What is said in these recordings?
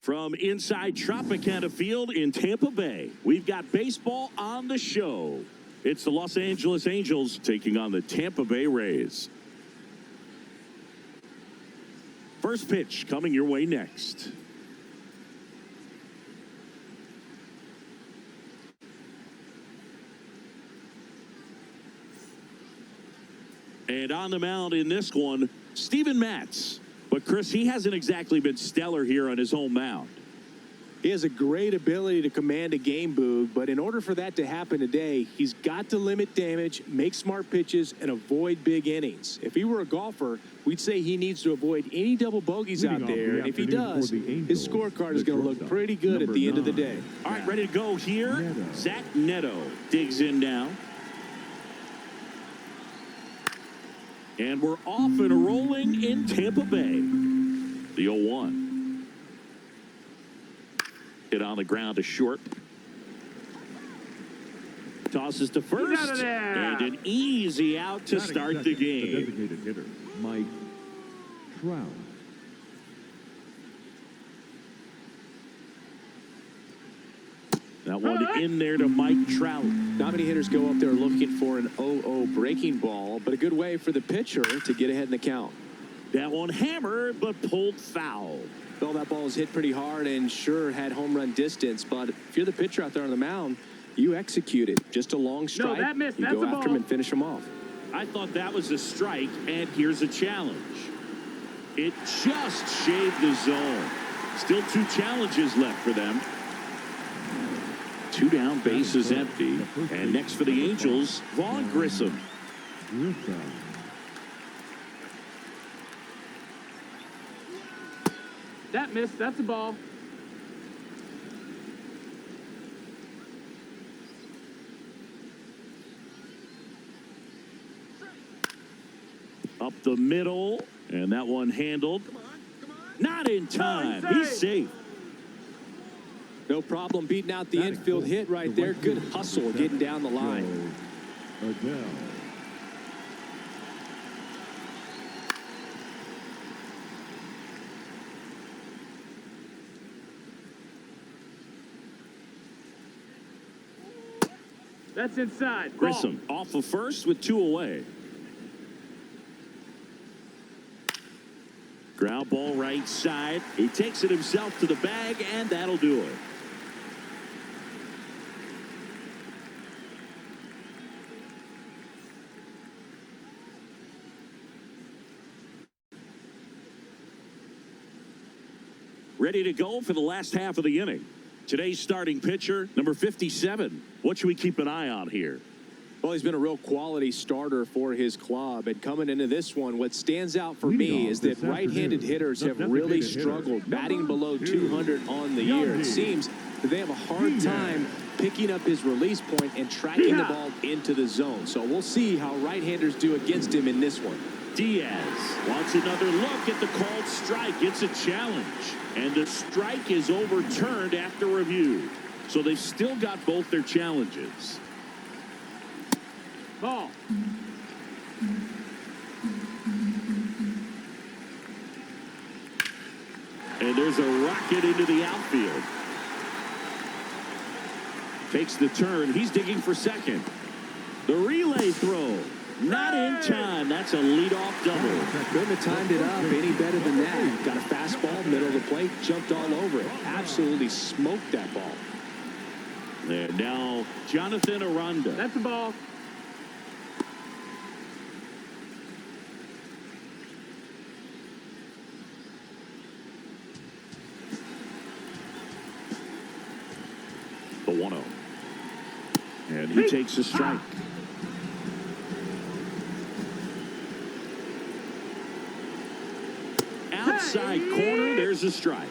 From inside Tropicana Field in Tampa Bay, we've got baseball on the show. It's the Los Angeles Angels taking on the Tampa Bay Rays. First pitch coming your way next. And on the mound in this one, Steven Matz. But, Chris, he hasn't exactly been stellar here on his home mound. He has a great ability to command a game, Boog, but in order for that to happen today, he's got to limit damage, make smart pitches, and avoid big innings. If he were a golfer, we'd say he needs to avoid any double bogeys out there, and if he does, his scorecard is going to look pretty good at the end of the day. All right, ready to go here. Zach Neto digs in now. And we're off and rolling in Tampa Bay. The 0-1. Hit on the ground to short. Tosses to first. And an easy out to start the game. The designated hitter, Mike Trout. That one in there to Mike Trout. Not many hitters go up there looking for an 0-0 breaking ball, but a good way for the pitcher to get ahead in the count. That one hammered, but pulled foul. Well, that ball was hit pretty hard and sure had home run distance, but if you're the pitcher out there on the mound, you execute it. Just a long strike. No, that missed. You That's go a after ball. him and finish him off. I thought that was a strike, and here's a challenge. It just shaved the zone. Still 2 challenges left for them. 2 down, bases empty. And next for the Angels, Grissom. That missed. That's a ball. Up the middle, and that one handled. Not in time. He's safe. No problem beating out the infield hit right there. Good hustle getting down the line. Adell. That's inside. Ball. Grissom off of first with 2 away. Ground ball right side. He takes it himself to the bag, and that'll do it. Ready to go for the last half of the inning. Today's starting pitcher, number 57. What should we keep an eye on here? Well, he's been a real quality starter for his club. And coming into this one, what stands out for me is that right-handed hitters have really struggled, batting below 200 on the year. It seems that they have a hard time picking up his release point and tracking the ball into the zone. So we'll see how right-handers do against him in this one. Diaz wants another look at the called strike. It's a challenge. And the strike is overturned after review. So they've still got both their challenges. Ball. And there's a rocket into the outfield. Takes the turn. He's digging for second. The relay throw. Not in time. That's a leadoff double. Couldn't have timed it up any better than that. Got a fastball, middle of the plate, jumped all over it. Absolutely smoked that ball. And now Jonathan Aranda. That's a ball. The 1-0. And he takes a strike. Outside corner, there's a strike.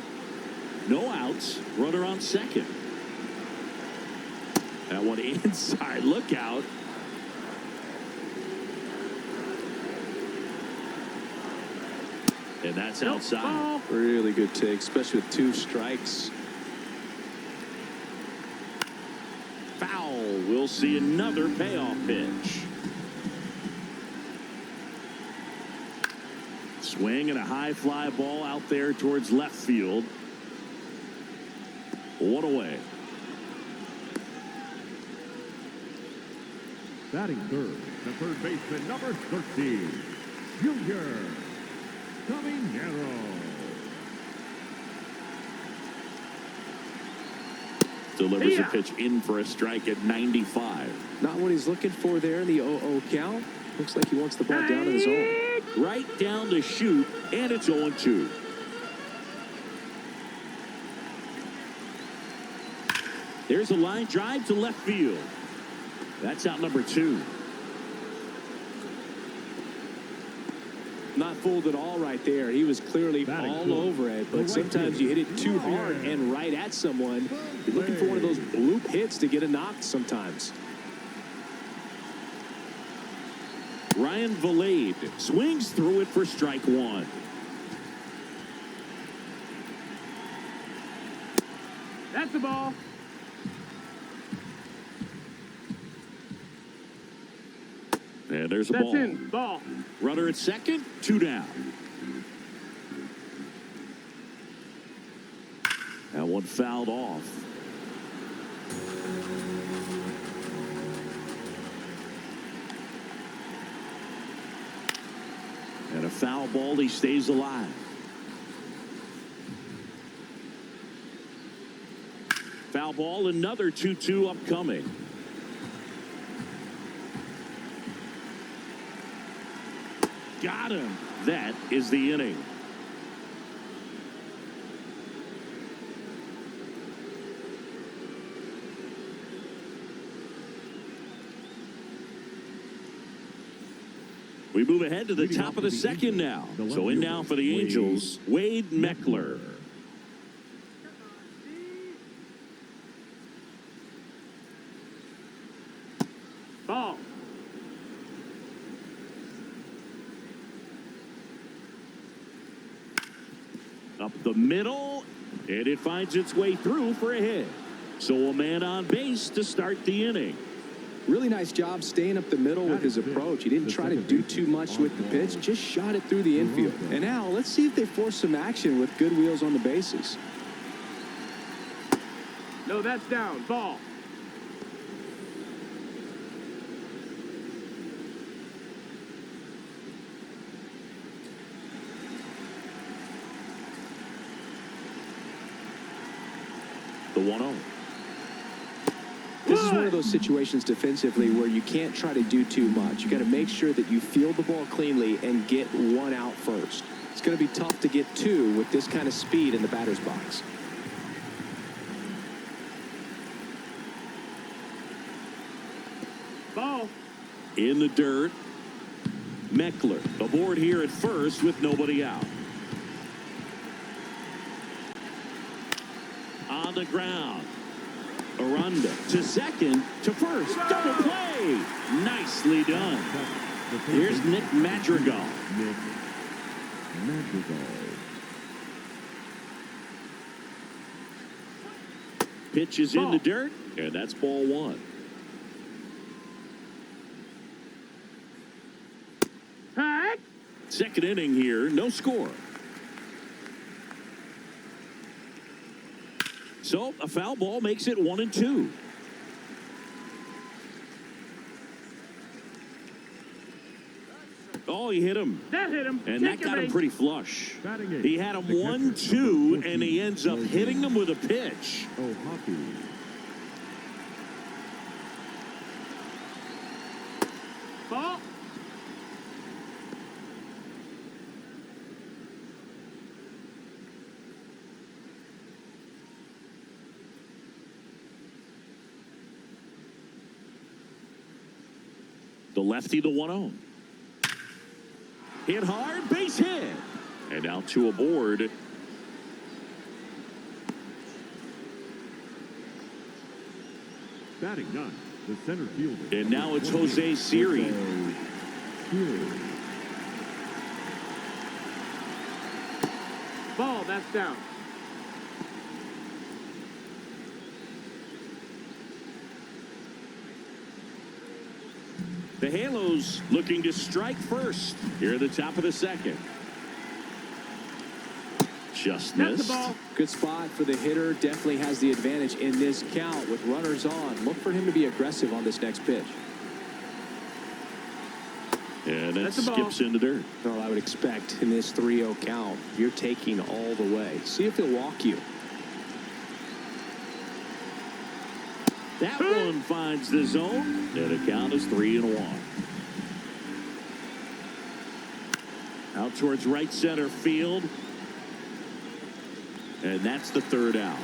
No outs, runner on second. That one inside, look out. And that's outside. Really good take, especially with 2 strikes. Foul. We'll see another payoff pitch. Swing and a high fly ball out there towards left field. One away. Batting third, the third baseman, number 13, Junior Caminero. Delivers a pitch in for a strike at 95. Not what he's looking for there in the 0-0 count. Looks like he wants the ball down in the zone. Right down to shoot, and it's 0-2. There's a line drive to left field. That's out number 2. Not fooled at all right there. He was clearly all over it, but sometimes you hit it too hard and right at someone. You're looking for one of those bloop hits to get a knock sometimes. Ryan Valade swings through it for strike 1. That's the ball. And there's a That's ball. in. Ball. Runner at second, 2 down. That one fouled off. And a foul ball, he stays alive. Foul ball, another 2-2 upcoming. Got him. That is the inning. We move ahead to the top of the second now. So in now for the Angels, Wade Meckler. Ball. Up the middle, and it finds its way through for a hit. So a man on base to start the inning. Really nice job staying up the middle with his approach. He didn't try to do too much with the pitch, just shot it through the infield. And now let's see if they force some action with good wheels on the bases. No, that's down. Ball. The 1-0. This is one of those situations defensively where you can't try to do too much. You got to make sure that you field the ball cleanly and get one out first. It's going to be tough to get two with this kind of speed in the batter's box. Ball. In the dirt. Meckler aboard here at first with nobody out. On the ground. Aranda to second, to first. Double play. Nicely done. Here's Nick Madrigal. Nick Madrigal. Pitch is in the dirt, and that's ball 1. Pack. Second inning here, no score. So a foul ball makes it 1-2. Oh, he hit him. That hit him. And that got him pretty flush. He had him 1-2, and he ends up hitting him with a pitch. Oh, hockey. Ball. The lefty, the 1-0. Hit hard, base hit. And now 2 aboard. Batting 9, the center fielder. And now it's Jose Siri. Ball. That's down. The Halos looking to strike first here at the top of the second. Just That's the missed. ball. Good spot for the hitter. Definitely has the advantage in this count with runners on. Look for him to be aggressive on this next pitch. And that That's the ball. skips into dirt. Well, I would expect in this 3-0 count, you're taking all the way. See if he'll walk you. That one finds the zone, and the count is 3-1. Out towards right center field. And that's the third out.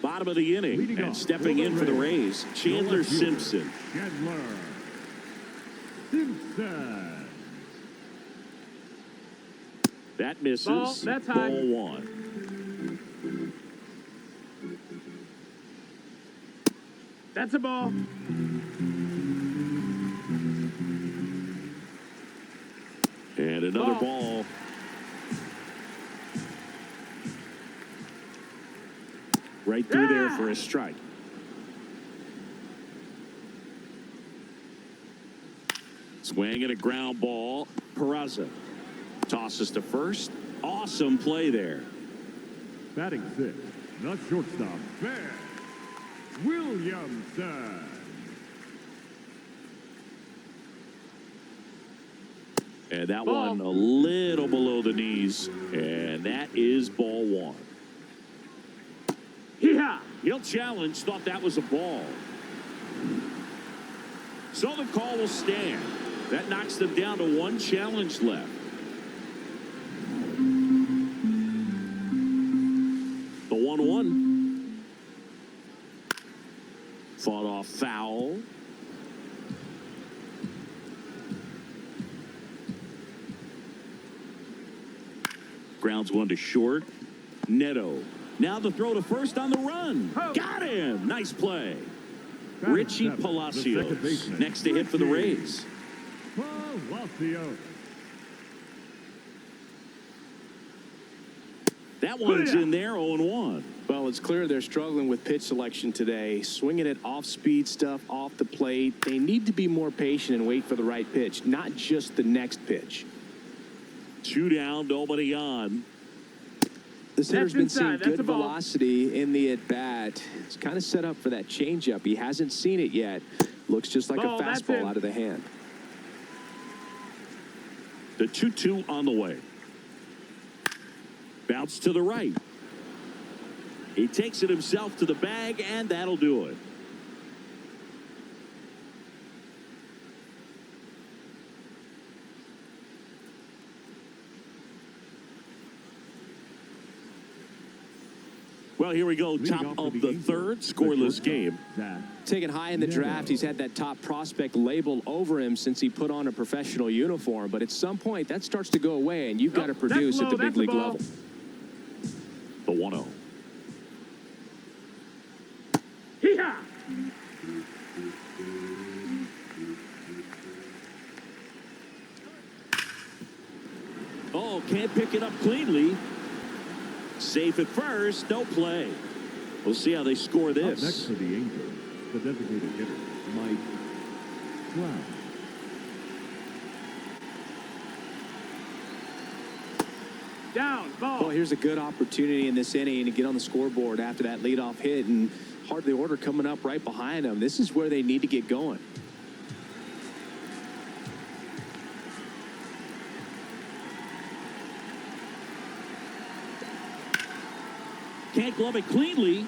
Bottom of the inning, Leading and off stepping for the in for the Rays, Rays, Chandler Simpson. Chandler Simpson. That misses. Ball, that's high. Ball one. That's a ball. And another Ball. ball. Right through there for a strike. Swing and a ground ball. Peraza tosses to first. Awesome play there. Batting sixth, the shortstop, Ben Williamson. And that Ball. one a little below the knees. And that is ball one. Yeah. He'll challenge. Thought that was a ball. So the call will stand. That knocks them down to one challenge left. The 1-1. Fought off foul. Grounds one to short. Neto. Now the throw to first on the run. Oh. Got him. Nice play. Batting Richie seventh, the second Palacios baseman, next to hit for the Richie Rays. Palacios. That one's in there, 0-1. Well, it's clear they're struggling with pitch selection today. Swinging it off-speed stuff, off the plate. They need to be more patient and wait for the right pitch, not just the next pitch. 2 down, nobody on. This hitter's been seeing inside. That's good a ball. velocity in the at-bat. It's kind of set up for that changeup. He hasn't seen it yet. Looks just like Ball, a that's fastball in. out of the hand. The 2-2 on the way. Bounce to the right. He takes it himself to the bag, and that'll do it. Well, here we go. Leading Top off for of the the Angels, third, the scoreless shortstop, game. Zach Taken high in the draft, he's had that top prospect label over him since he put on a professional uniform. But at some point, that starts to go away, and you've got to produce low, at the big that's a league ball. level. The 1-0. Yeah. Oh, can't pick it up cleanly. Safe at first, no play. We'll see how they score Up next this. for the Angels, the designated hitter, Mike Trout. Down. Ball. Well, here's a good opportunity in this inning to get on the scoreboard after that leadoff hit, and hardly order coming up right behind them. This is where they need to get going. Can't glove it cleanly.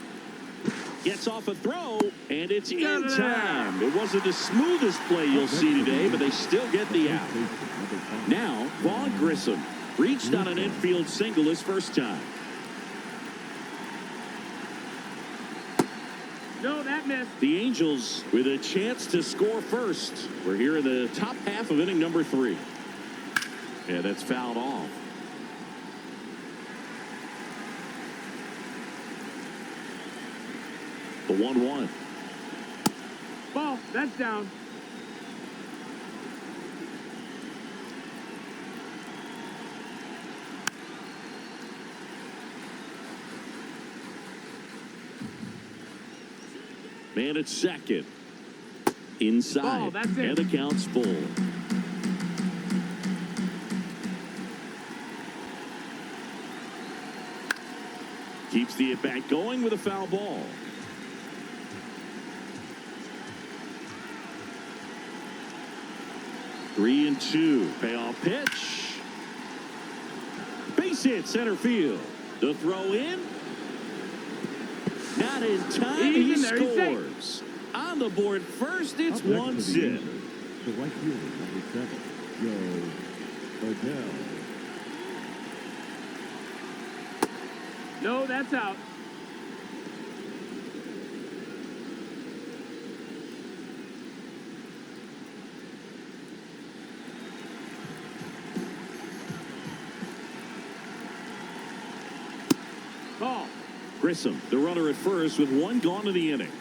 Gets off a throw, and it's in time. It wasn't the smoothest play you'll see today, but they still get the out. Now, Vaughn Grissom reached on an infield single his first time. No, that missed. The Angels with a chance to score first. We're here in the top half of inning number 3. And that's fouled off. The 1-1. Ball. That's down. Man at second. Inside. Ball, that's it. And the count's full. Keeps the at-bat going with a foul ball. Three and two. Payoff pitch. Base hit center field. The throw in. Not in time. He scores. On the board first, it's 1-0. The right fielder, number 7, Adell. No, that's out. Ball. Grissom, the runner at first with one gone in the inning.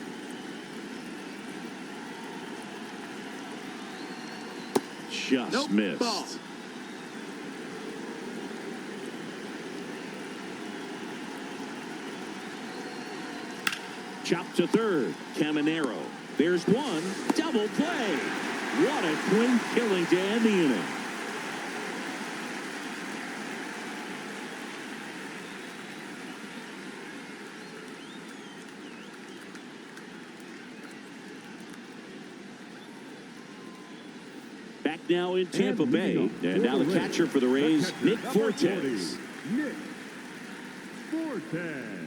Just missed. Ball. Chopped to third. Caminero. There's one. Double play. What a clean killing to end the inning. Back now in Tampa Bay. And now the catcher for the Rays, Nick Fortes. Nick Fortes.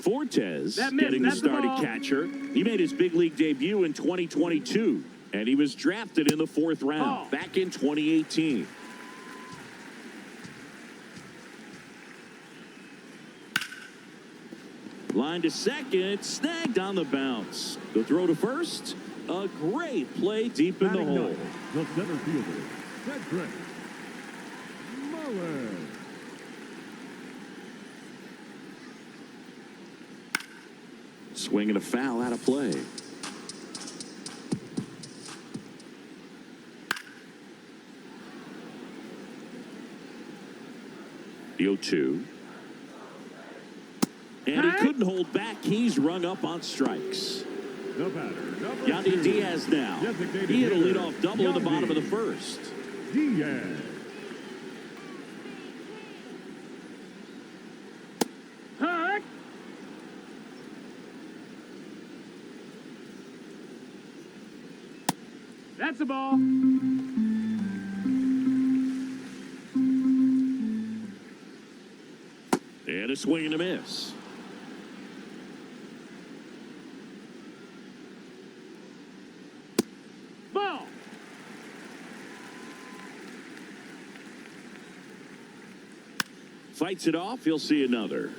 Fortes getting the starting catcher. He made his big league debut in 2022, and he was drafted in the 4th round back in 2018. Line to second, snagged on the bounce. The throw to first, a great play deep in the hole. The center fielder, Cedric Mullins. Swinging a foul out of play. The 0-2. And he couldn't hold back. He's rung up on strikes. The batter, number Yandy 2. Diaz now. He had a leadoff double in the bottom of the first. Diaz. Hut. That's a ball. And a swing and a miss. Ball. Fights it off. He'll see another.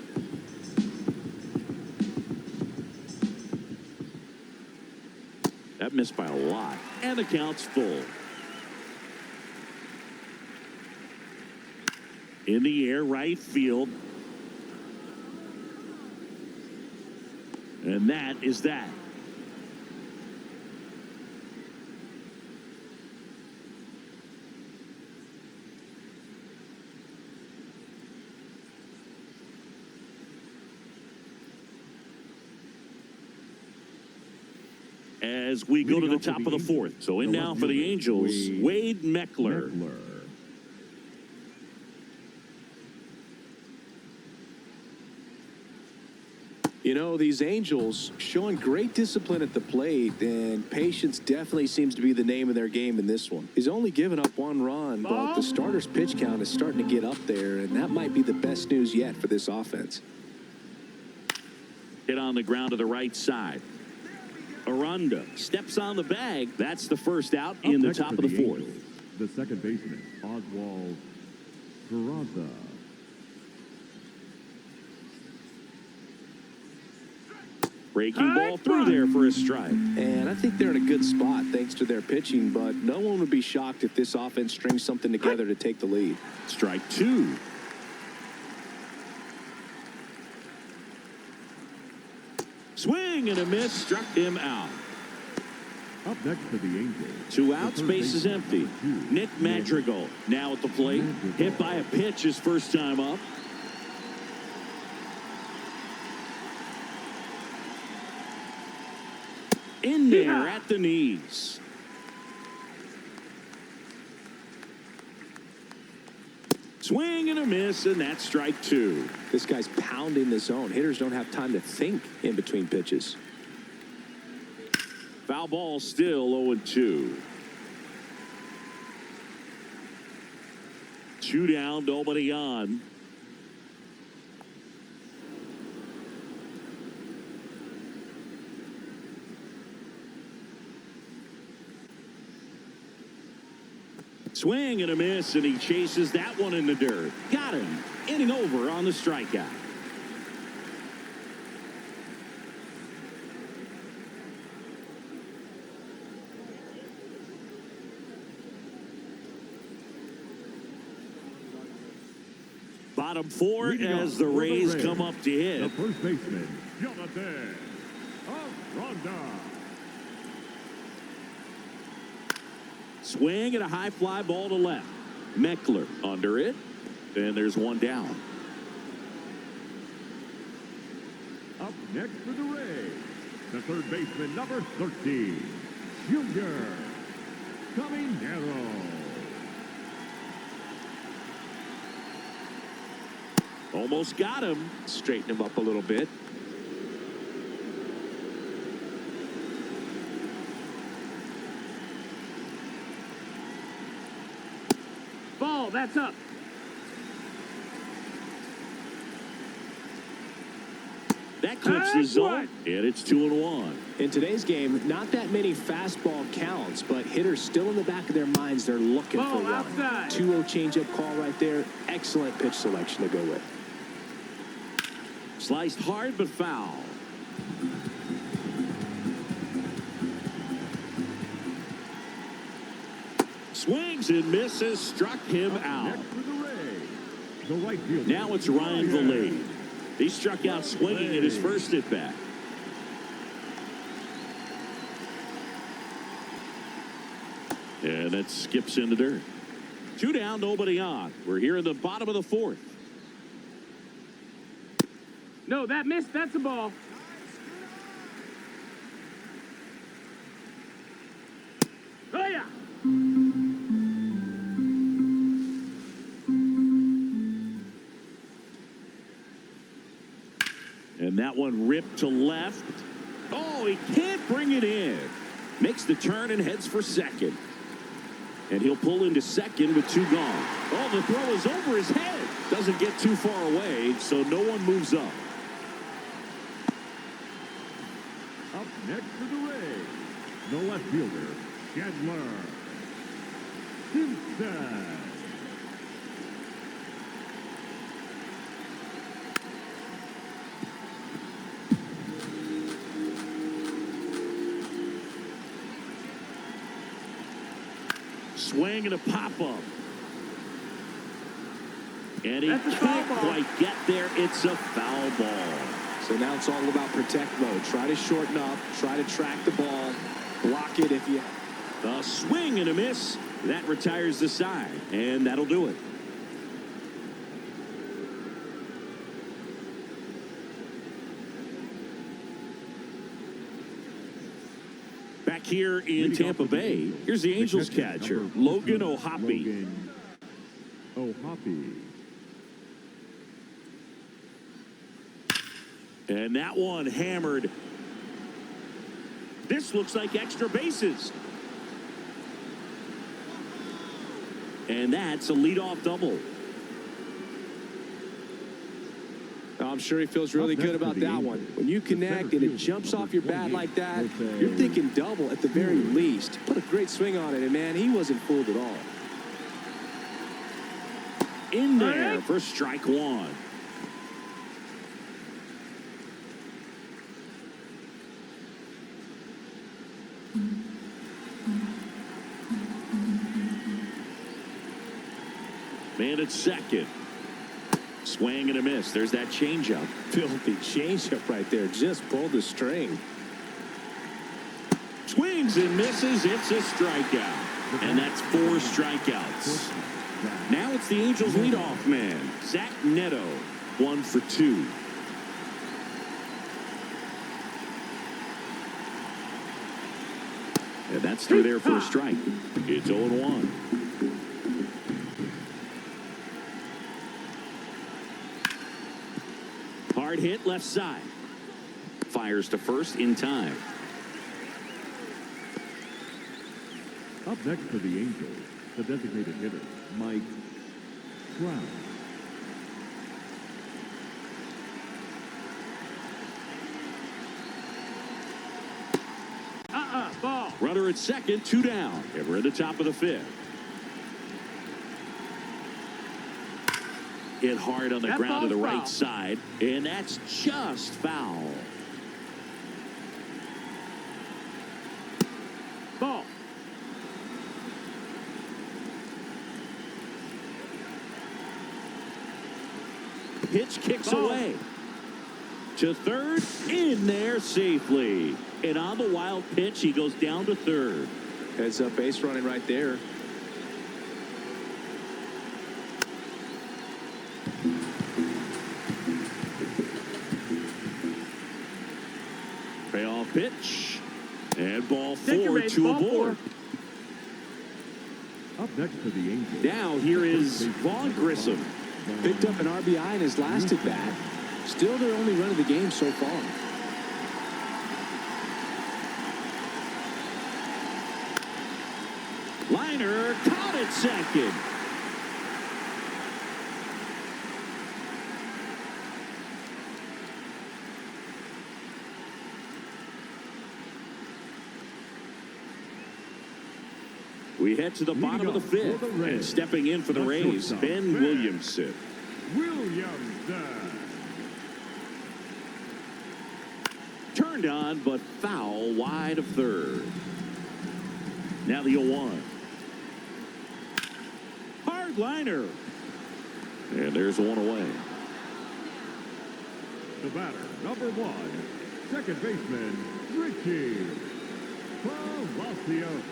That missed by a lot. And the count's full. In the air, right field. And that is that. As we go to the top of the 4th. So in now for the Angels, Wade Meckler. You know, these Angels showing great discipline at the plate, and patience definitely seems to be the name of their game in this one. He's only given up 1 run, but the starter's pitch count is starting to get up there, and that might be the best news yet for this offense. Hit on the ground to the right side. Aranda steps on the bag. That's the first out in the top of the 4th. Angels, the second baseman, Oswald Peraza. Breaking ball through there for a strike. And I think they're in a good spot thanks to their pitching, but no one would be shocked if this offense strings something together to take the lead. Strike 2. Swing and a miss, struck him out. Up next for the Angels. 2 outs, base is empty. Nick Madrigal now at the plate. Hit by a pitch his first time up. In there at the knees. Swing and a miss, and that's strike 2. This guy's pounding the zone. Hitters don't have time to think in between pitches. Foul ball, still 0-2. 2 down, nobody on. Swing and a miss, and he chases that one in the dirt. Got him. Inning over on the strikeout. Bottom 4 as the Rays come up to hit. The first baseman, Jonathan Aranda. Swing and a high fly ball to left. Meckler under it. And there's one down. Up next for the Rays, the third baseman, number 13, Junior Caminero. Almost got him. Straighten him up a little bit. Ball, that's up. That clips the zone, and it's 2-1. In today's game, not that many fastball counts, but hitters still in the back of their minds, they're looking Ball for one. outside. 2-0 changeup call right there. Excellent pitch selection to go with. Sliced hard, but foul. Swings and misses, struck him out. Next for the Rays, the right fielder. Now it's Ryan Valade. He struck out swinging at his first at bat. And that skips in the dirt. 2 down, nobody on. We're here in the bottom of the 4th. No, that missed. That's a ball. Oh, yeah. And that one ripped to left. Oh, he can't bring it in. Makes the turn and heads for second. And he'll pull into second with 2 gone. Oh, the throw is over his head. Doesn't get too far away, so no one moves up. Up next for the Rays, the left fielder, Chandler Simpson. Swing and a pop-up. And he That's a foul can't ball. quite get there. It's a foul ball. So now it's all about protect mode. Try to shorten up, try to track the ball, block it if you... A swing and a miss. That retires the side, and that'll do it. Back here in Tampa Bay, here's the Angels catcher, Logan O'Hoppe. O'Hoppe. And that one hammered. This looks like extra bases. And that's a leadoff double. I'm sure he feels really good about that one. When you connect and it jumps off your bat like that, you're thinking double at the very least. Put a great swing on it, and man, he wasn't fooled at all. In there for strike 1. Man at second. Swing and a miss. There's that changeup. Filthy changeup right there. Just pulled the string. Swings and misses. It's a strikeout. And that's 4 strikeouts. Now it's the Angels leadoff man, Zach Neto, 1 for 2. And that's through there for a strike. It's 0-1. Hard hit left side. Fires to first in time. Up next for the Angels, the designated hitter, Mike Trout. Ball. Runner at second, 2 down. And we're at the top of the 5th. Hit hard on the ground to the right side, and that's just foul. Ball. Pitch kicks away. To third, in there safely. And on the wild pitch, he goes down to third. Heads up base running right there. Payoff pitch. And ball 4 base, to ball a board. 4. Up next for the Angels. Now here is Vaughn Grissom. Picked up an RBI in his last at bat. Still their only run of the game so far. Liner caught at second. We head to the bottom of the 5th. And stepping in for the Rays, Ben Williamson. Turned on, but foul wide of third. Now the 0-1. Hard liner. And there's one away. The batter, number 1, second baseman, Richie Palacios.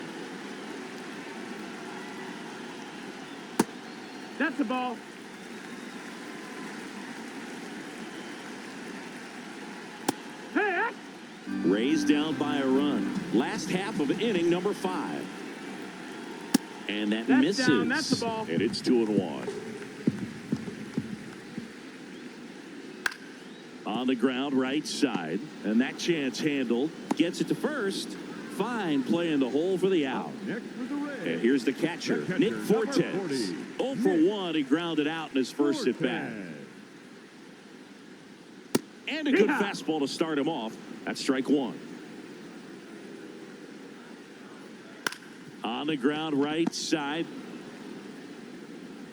That's a ball. Hey! Rays down by a run. Last half of inning number 5. And that That's misses. down. That's the ball. And it's 2-1. On the ground, right side. And that chance handled. Gets it to first. Fine play in the hole for the out. Next for the Rays. And here's the catcher, Nick Fortes. 0 for 1. He grounded out in his first at bat. And a good fastball to start him off. That's strike 1. On the ground, right side.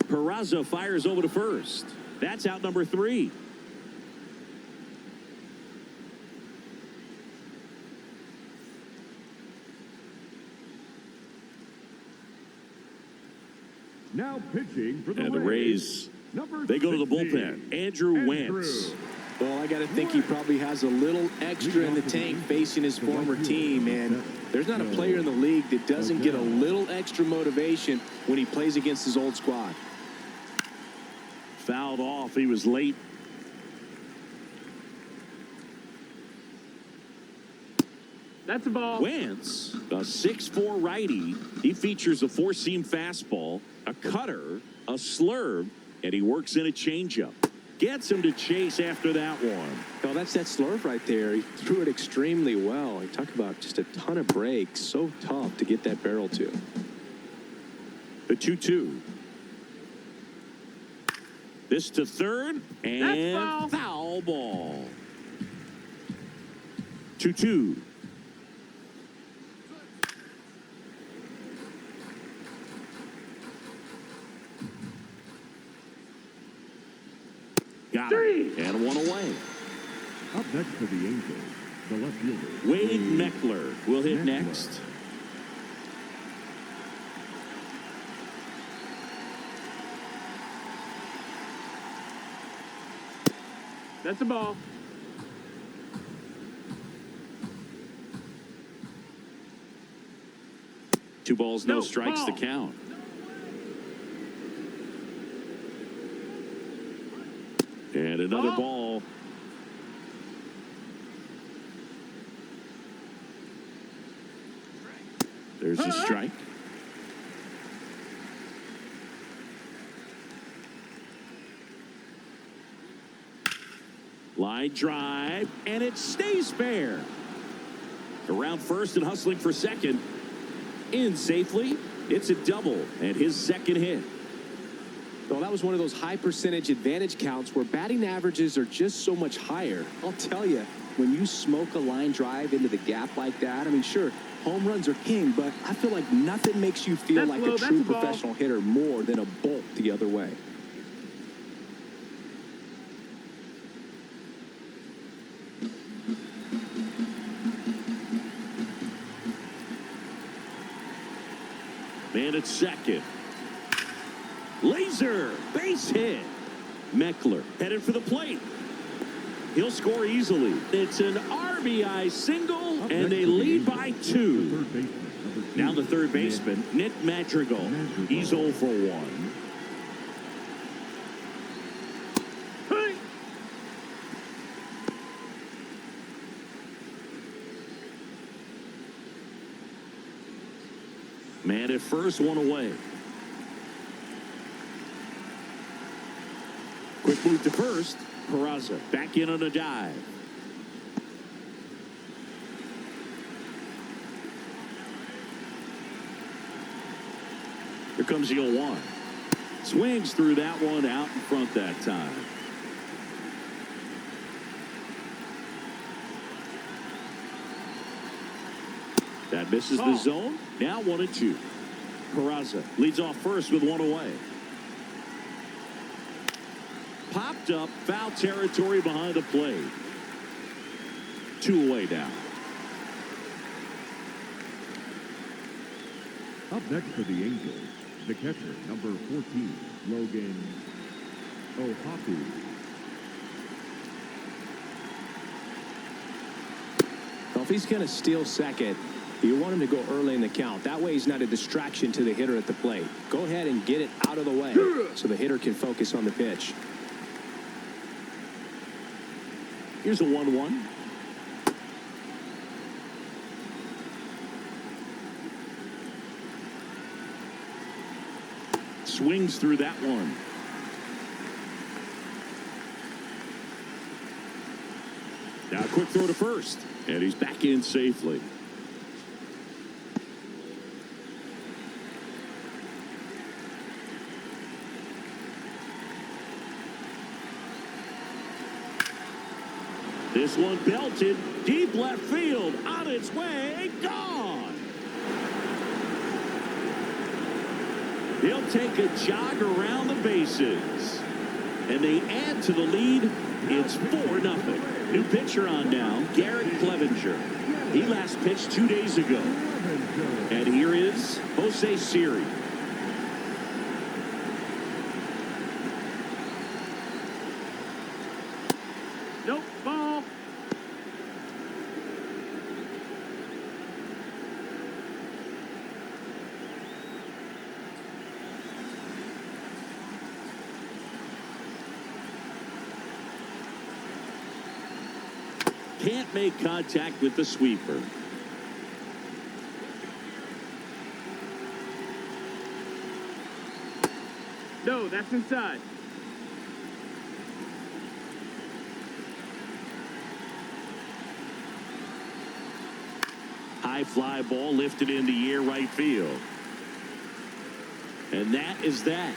Peraza fires over to first. That's out number 3. Now pitching for the And the Rays, they go to the bullpen. Andrew Wentz. Well, I got to think he probably has a little extra in the tank facing his former team, and there's not a player in the league that doesn't get a little extra motivation when he plays against his old squad. Fouled off. He was late. That's a ball. Wentz, a 6'4" righty. He features a 4-seam fastball, a cutter, a slurve, and he works in a changeup. Gets him to chase after that one. Oh, that's that slurve right there. He threw it extremely well. He talked about just a ton of breaks. So tough to get that barrel to. The 2-2. This to third, and foul ball. 2-2. Got it. And one away. Up next for the Angels, the left fielder, Wade Meckler will hit next. That's a ball. Two balls, no strikes to count. And another ball. There's a strike. Line drive, and it stays fair. Around first and hustling for second. In safely. It's a double and his second hit. Well, that was one of those high percentage advantage counts where batting averages are just so much higher. I'll tell you, when you smoke a line drive into the gap like that, I mean, sure, home runs are king, but I feel like nothing makes you feel like a true professional hitter more than a bolt the other way. Man at second. Laser, base hit. Meckler headed for the plate. He'll score easily. It's an RBI single, and they lead by 2. Now the third baseman, Nick Madrigal. He's 0 for 1. Man at first, one away. Quick move to first. Peraza back in on a dive. Here comes the 0-1. Swings through that one out in front that time. That misses the zone. Now 1-2. Peraza leads off first with 1 away. Popped up, foul territory behind the plate. 2 away now. Up next for the Angels, the catcher, number 14, Logan O'Hoppe. Well, if he's going to steal second, you want him to go early in the count. That way he's not a distraction to the hitter at the plate. Go ahead and get it out of the way so the hitter can focus on the pitch. Here's a 1-1. Swings through that one. Now a quick throw to first, and he's back in safely. This one belted deep left field, on its way, gone. He'll take a jog around the bases, and they add to the lead. It's 4-0. New pitcher on now, Garrett Clevenger. He last pitched 2 days ago. And here is Jose Siri. Nope, ball. Can't make contact with the sweeper. No, that's inside. High fly ball lifted in the air right field. And that is that.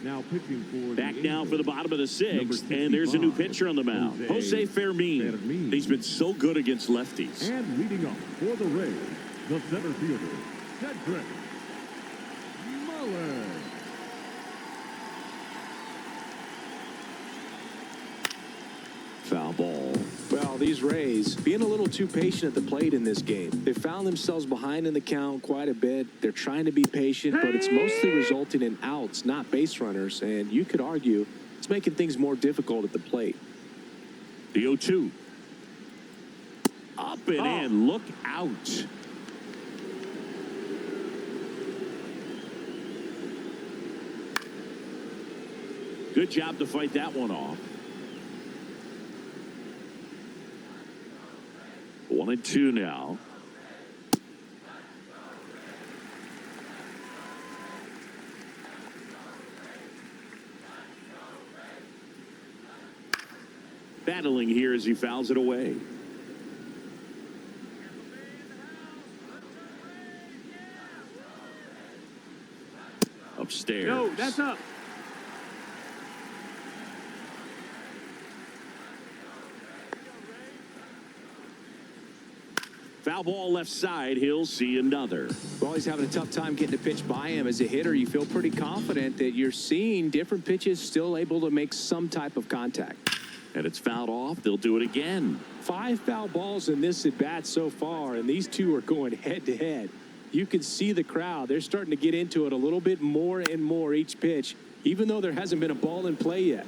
Now pitching for Back now for the bottom of the 6th, and there's a new pitcher on the mound, Jose Fermin. He's been so good against lefties. And leading up for the Rays, the center fielder, Cedric Mullins. Foul ball. Well, these Rays being a little too patient at the plate in this game. They found themselves behind in the count quite a bit. They're trying to be patient, but it's mostly resulting in outs, not base runners. And you could argue it's making things more difficult at the plate. The 0-2. Up and in. Look out. Good job to fight that one off. 1-2 now. Battling here as he fouls it away. Upstairs. No, that's up. Foul ball left side. He'll see another. Well, he's having a tough time getting a pitch by him. As a hitter, you feel pretty confident that you're seeing different pitches still able to make some type of contact. And it's fouled off. They'll do it again. 5 foul balls in this at bat so far, and these two are going head to head. You can see the crowd. They're starting to get into it a little bit more and more each pitch, even though there hasn't been a ball in play yet.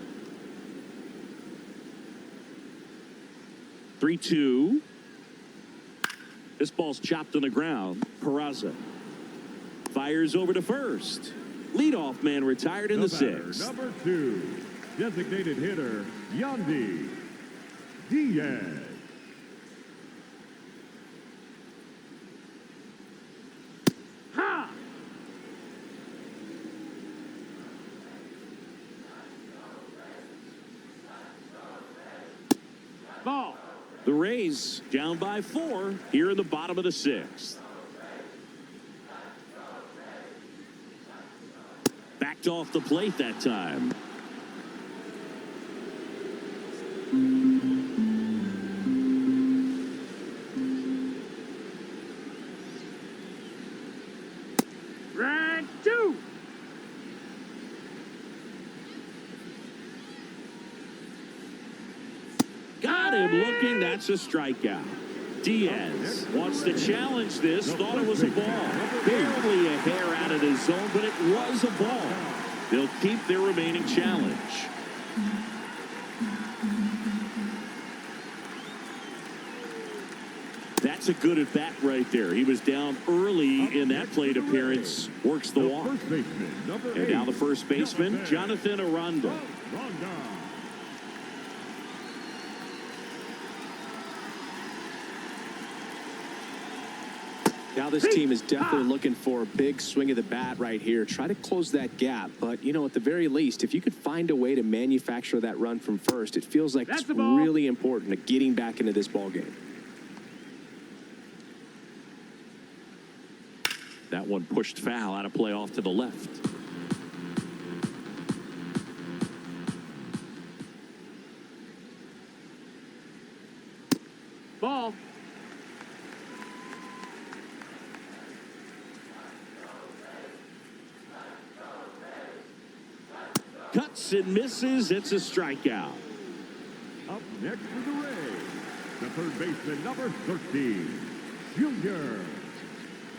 3-2. This ball's chopped on the ground. Peraza fires over to first. Leadoff man retired in the sixth. Number 2, designated hitter, Yandy Diaz. Ha! Ball. The Rays down by 4 here in the bottom of the 6th. Backed off the plate that time. Strike 2. Got him looking. That's a strikeout. Diaz wants to challenge this. Thought it was a ball. Barely a hair out of the zone, but it was a ball. They'll keep their remaining challenge. That's a good at bat right there. He was down early in that plate appearance. Works the walk. And now the first baseman, Jonathan Aranda. Now this team is definitely looking for a big swing of the bat right here. Try to close that gap. But, you know, at the very least, if you could find a way to manufacture that run from first, it feels like it's really important to getting back into this ball game. That one pushed foul out of play off to the left. Ball. Cuts and misses. It's a strikeout. Up next for the Rays, the third baseman, number 13, Junior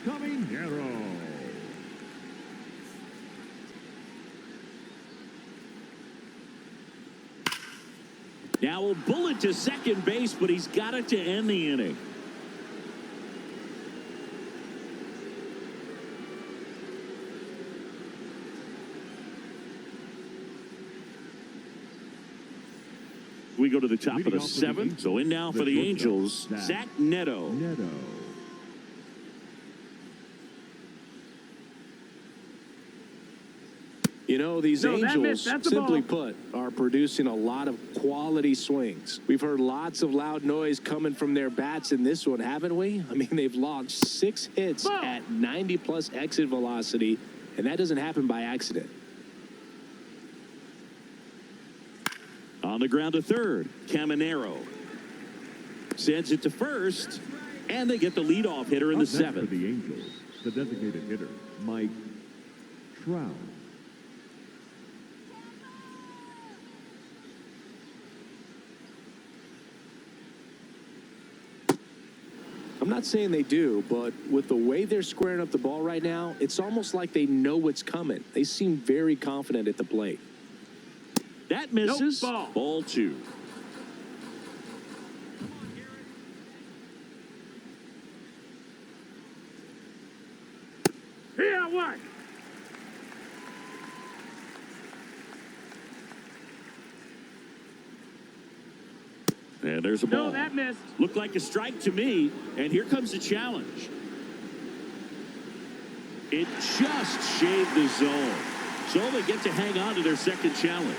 Caminero. Now a bullet to second base, but he's got it to end the inning. We go to the top of the 7th. So in now for the Angels, Zach Neto. You know, these Angels, simply put, are producing a lot of quality swings. We've heard lots of loud noise coming from their bats in this one, haven't we? I mean, they've launched 6 hits at 90-plus exit velocity, and that doesn't happen by accident. On the ground to third, Caminero sends it to first, and they get the leadoff hitter in the 7th. For the Angels, the designated hitter, Mike Trout. I'm not saying they do, but with the way they're squaring up the ball right now, it's almost like they know what's coming. They seem very confident at the plate. That misses. Ball. Ball 2. Now what? And there's a ball. No, that missed. Looked like a strike to me, and here comes the challenge. It just shaved the zone. So they get to hang on to their second challenge.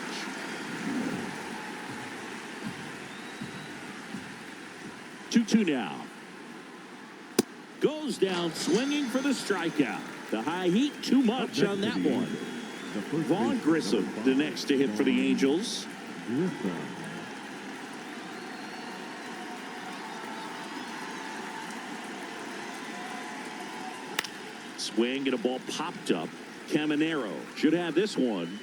Two now. Goes down swinging for the strikeout. The high heat, too much on that one. Vaughn Grissom, the next to hit for the Angels. Swing and a ball popped up. Caminero should have this one.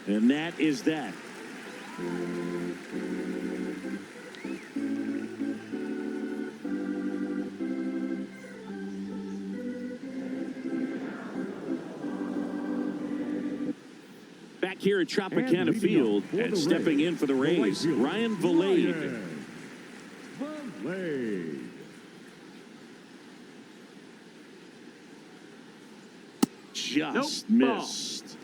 And that is that. Back here at Tropicana Field and stepping in for the Rays, Ryan Valade. Just missed.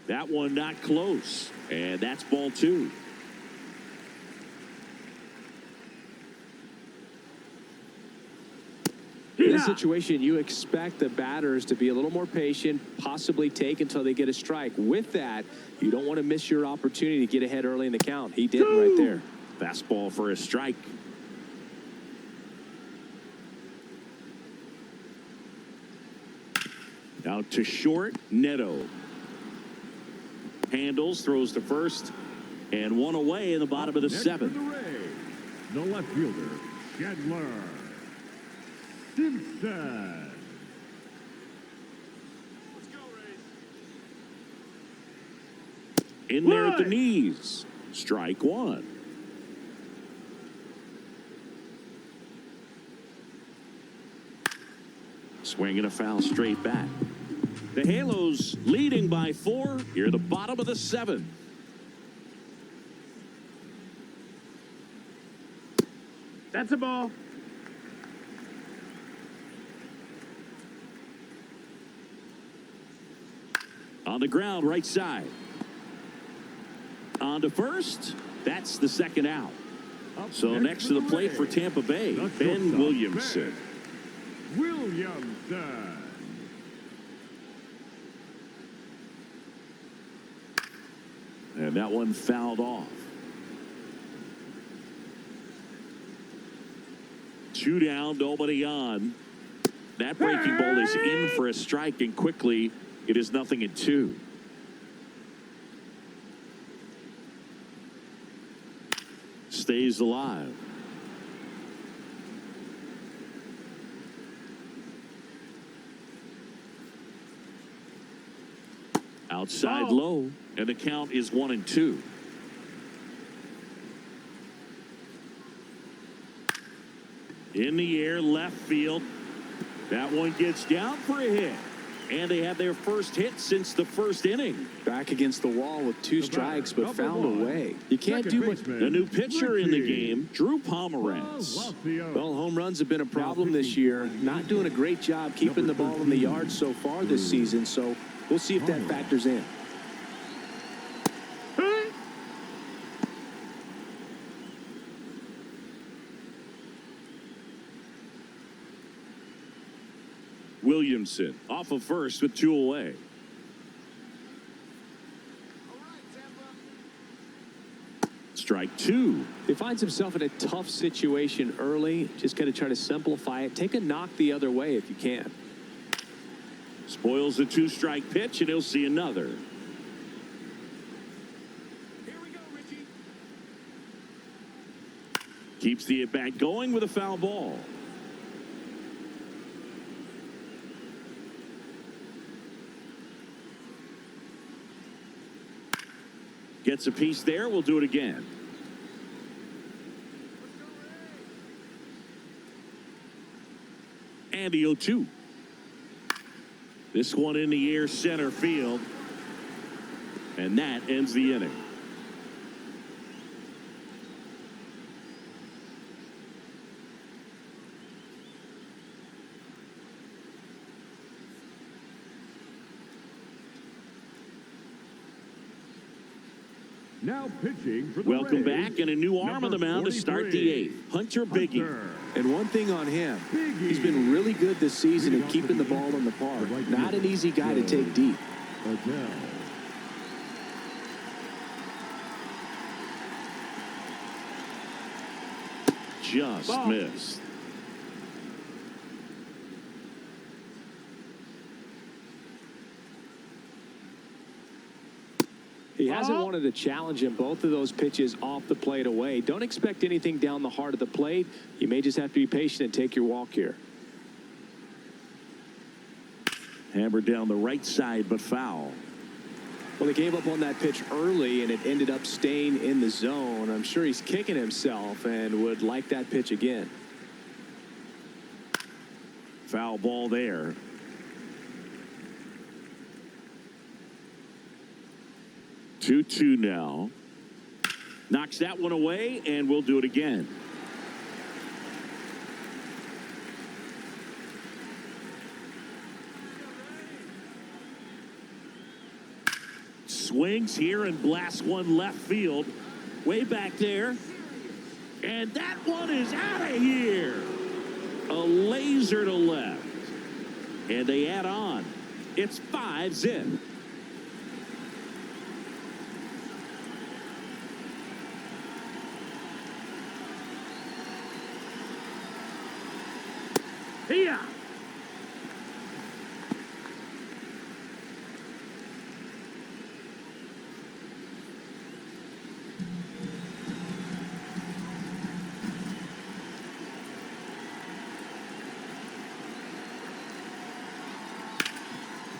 That one not close, and that's ball two. In this situation, you expect the batters to be a little more patient, possibly take until they get a strike. With that, you don't want to miss your opportunity to get ahead early in the count. He did right there. Fastball for a strike. Out to short, Neto. Handles, throws to first, and one away in the bottom of the seventh. The left fielder, Chandler Simpson. Let's go, Rays. In there at the knees. Strike one. Swinging a foul straight back. The Halos leading by 4 here at the bottom of the 7th. That's a ball. On the ground, right side. On to first. That's the second out. So next to the plate for Tampa Bay, Ben Williamson. And that one fouled off. 2 down, nobody on. That breaking ball is in for a strike, and quickly it is 0-2. Stays alive. Outside low, and the count is 1-2. In the air, left field. That one gets down for a hit. And they have their first hit since the first inning. Back against the wall with 2 strikes, but found a way. You can't do much. The new pitcher in the game, Drew Pomeranz. Well, home runs have been a problem this year. Not doing a great job keeping the ball in the yard so far this season, so we'll see if that factors in. Williamson off of first with 2 away. Strike 2. He finds himself in a tough situation early. Just got to try to simplify it. Take a knock the other way if you can. Spoils the 2-strike pitch, and he'll see another. Here we go, Richie. Keeps the at-bat going with a foul ball. Gets a piece there. We'll do it again. And the 0-2. This one in the air, center field. And that ends the inning. Now pitching for the Welcome Rays, back, and a new arm on the mound to start the 8th. Hunter Biggie. And one thing on him, he's been really good this season at keeping the ball in the park. Not an easy guy to take deep. Adell. Just missed. He hasn't wanted to challenge him. Both of those pitches off the plate away. Don't expect anything down the heart of the plate. You may just have to be patient and take your walk here. Hammered down the right side, but foul. Well, he gave up on that pitch early, and it ended up staying in the zone. I'm sure he's kicking himself and would like that pitch again. Foul ball there. 2-2 now. Knocks that one away, and we'll do it again. Swings here and blasts one left field. Way back there. And that one is out of here. A laser to left. And they add on. It's 5-zip. Here.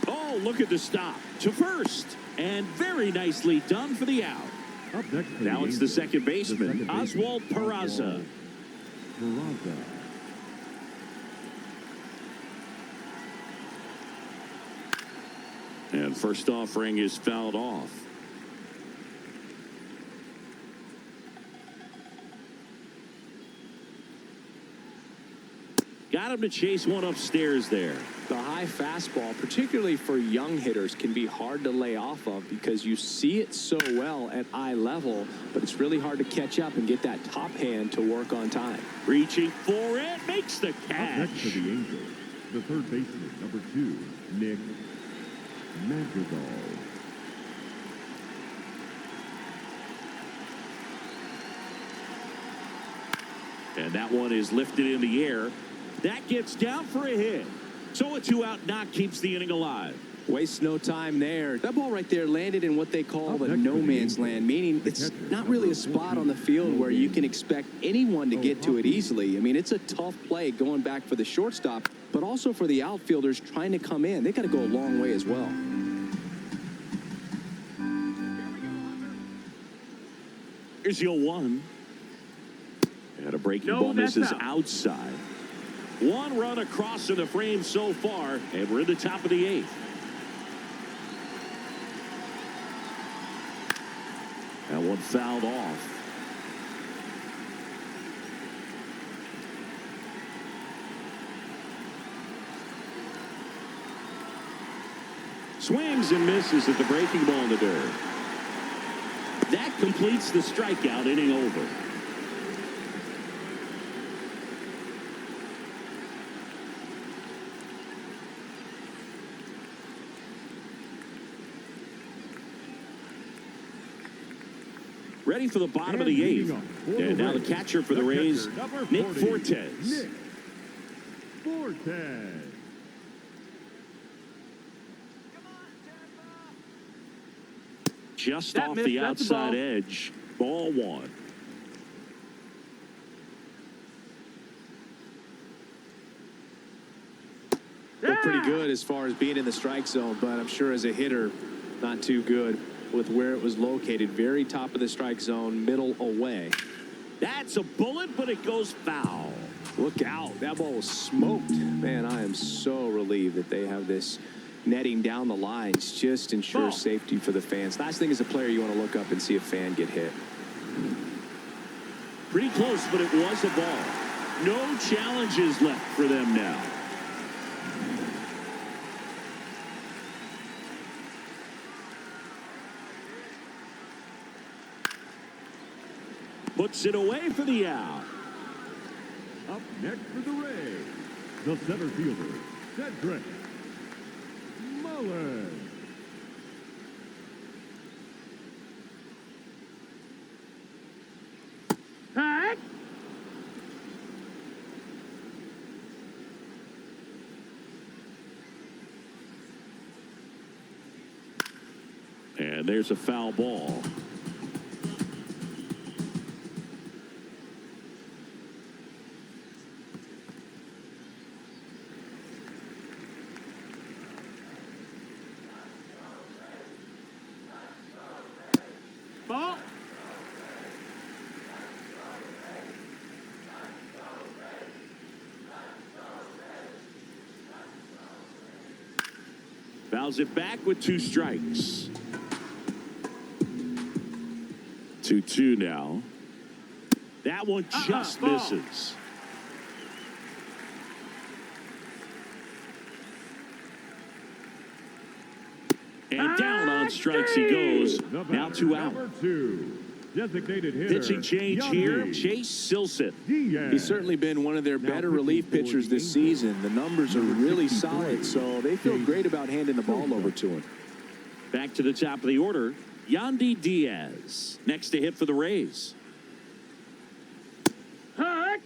Oh, look at the stop to first. And very nicely done for the out. Up next for Now the it's the Angels, second baseman, the second Oswald Peraza. Peraza. And first offering is fouled off. Got him to chase one upstairs there. The high fastball, particularly for young hitters, can be hard to lay off of because you see it so well at eye level, but it's really hard to catch up and get that top hand to work on time. Reaching for it, makes the Up catch. next for the Angels, the third baseman, number 2, Nick Madrigal. And that one is lifted in the air. That gets down for a hit. So a 2-out knock keeps the inning alive. Waste no time there. That ball right there landed in what they call the no man's land, meaning it's not really a spot on the field where you can expect anyone to get to it easily. I mean, it's a tough play going back for the shortstop, but also for the outfielders trying to come in. They got to go a long way as well. Here's the 0-1. And a breaking ball misses outside. One run across in the frame so far, and we're in the top of the 8th. That one fouled off. Swings and misses at the breaking ball in the dirt. That completes the strikeout, inning over. Ready for the bottom of the 8th. And now the catcher for the Rays, Nick Fortes. Nick Fortes. Just off the outside edge. Ball 1. Looked pretty good as far as being in the strike zone, but I'm sure as a hitter, not too good with where it was located. Very top of the strike zone, middle away. That's a bullet, but it goes foul. Look out. That ball was smoked. Man, I am so relieved that they have this netting down the lines. Just ensures safety for the fans. Last thing as a player, you want to look up and see a fan get hit. Pretty close, but it was a ball. No challenges left for them now. puts it away for the out. Up next for the Rays, the center fielder, Cedric Mullins. Hut. And there's a foul ball. Ball. Fouls it back with 2 strikes. 2-2 now. That one just ball. misses. And down on strikes he goes. Now 2 out. Number 2, designated hitter. Pitching change here, Yandy Chase Silseth. Diaz. He's certainly been one of their better relief pitchers this season. The numbers are really solid, so they feel great about handing the ball over to him. Back to the top of the order, Yandy Diaz. Next to hit for the Rays. Hut.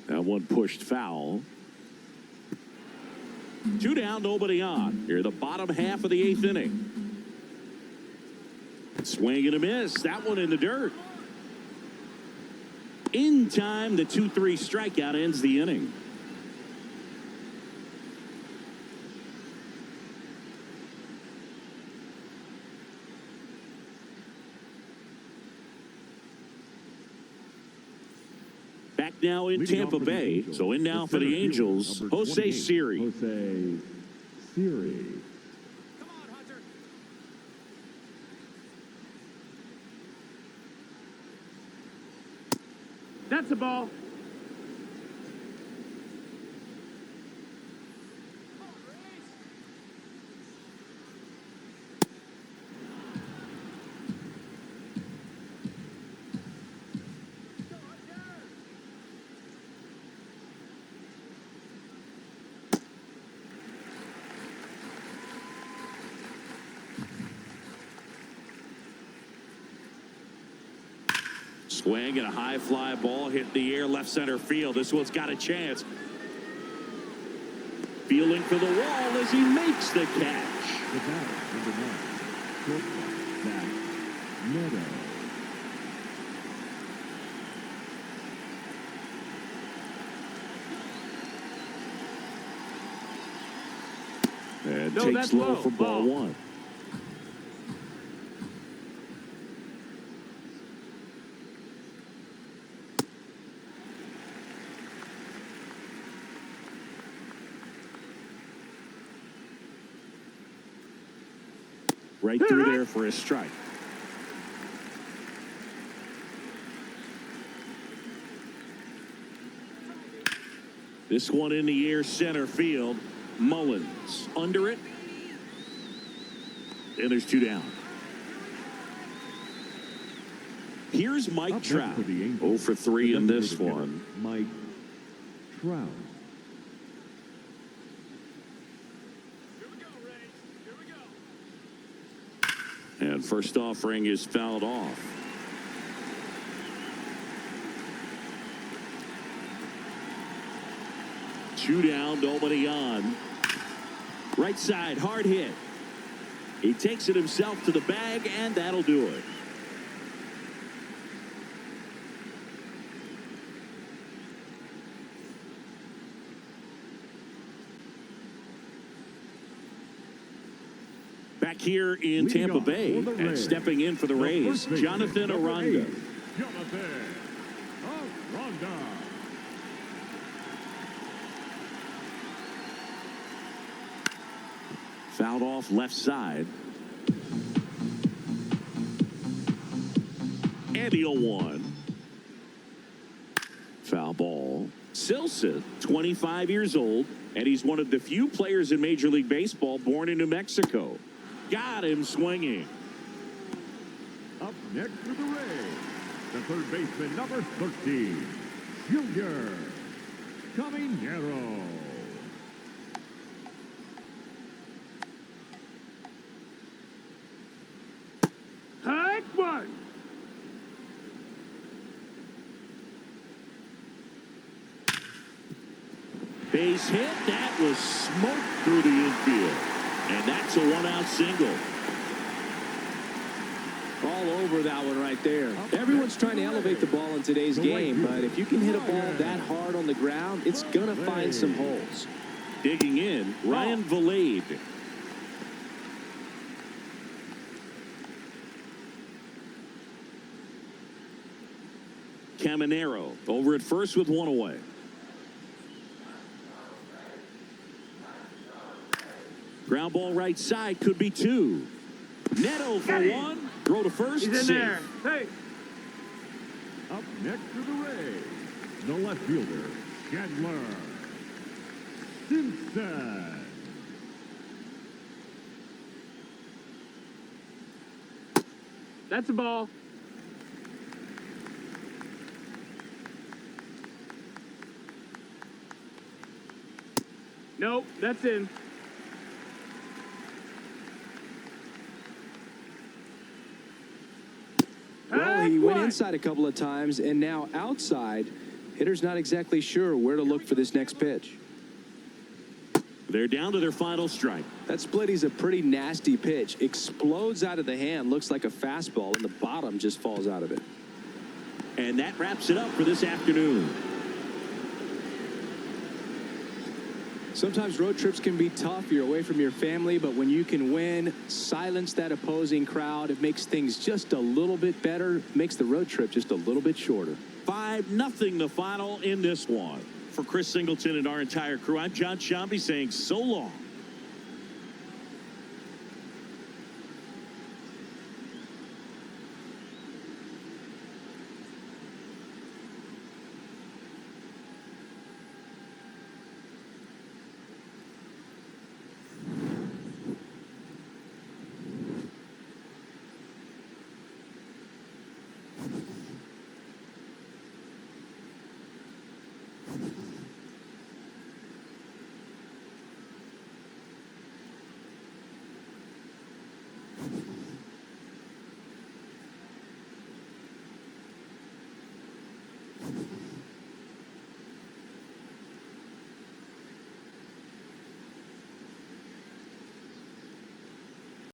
That one pushed foul. 2 down, nobody on. Here, the bottom half of the 8th inning. Swing and a miss. That one in the dirt. In time, the 2-3 strikeout ends the inning. Back now in Leading Tampa off for the Bay. Angels, So in now the for the center fielder, Angels, number Jose 28, Siri. Jose Siri. Come on, Hunter. That's a ball. Swing and a high fly ball hit the air left center field. This one's got a chance. Feeling for the wall as he makes the catch. The batter, number 9, shortstop, Zach Neto. And No, takes that's low low. for ball Ball. 1. Right through there for a strike. This one in the air center field. Mullins under it. And there's 2 down. Here's Mike Up next Trout. for the 0 Angels, for 3 in the this designated one. hitter, Mike Trout. And first offering is fouled off. Two down, nobody on. Right side, hard hit. He takes it himself to the bag, and that'll do it. Back here in Leading Tampa off Bay for the and Rays, stepping in for the Rays, first baseman, Jonathan number Aranda. 8, Jonathan Aranda. Fouled off left side. And the 0-1. Foul ball. Silseth, 25 years old, and he's one of the few players in Major League Baseball born in New Mexico. got him swinging. Up next for the Rays, the third baseman, number 13, Junior Caminero. Hike one. Base hit. That was smoked through the infield. And that's a one-out single. All over that one right there. Everyone's trying to elevate the ball in today's game, but if you can hit a ball that hard on the ground, it's going to find some holes. Digging in, Ryan Valade. Caminero over at first with one away. Ground ball right side, could be two. Neto for one. Throw to first. He's in safe. there. Hey. Up next for the Rays, the left fielder, Chandler Simpson. That's a ball. Nope, that's in. Well, he went inside a couple of times, and now outside. Hitter's not exactly sure where to look for this next pitch. They're down to their final strike. That splitty's a pretty nasty pitch. Explodes out of the hand, looks like a fastball, and the bottom just falls out of it. And that wraps it up for this afternoon. Sometimes road trips can be tough. You're away from your family, but when you can win, silence that opposing crowd, it makes things just a little bit better, makes the road trip just a little bit shorter. 5-0 the final in this one. For Chris Singleton and our entire crew, I'm John Shambi saying so long.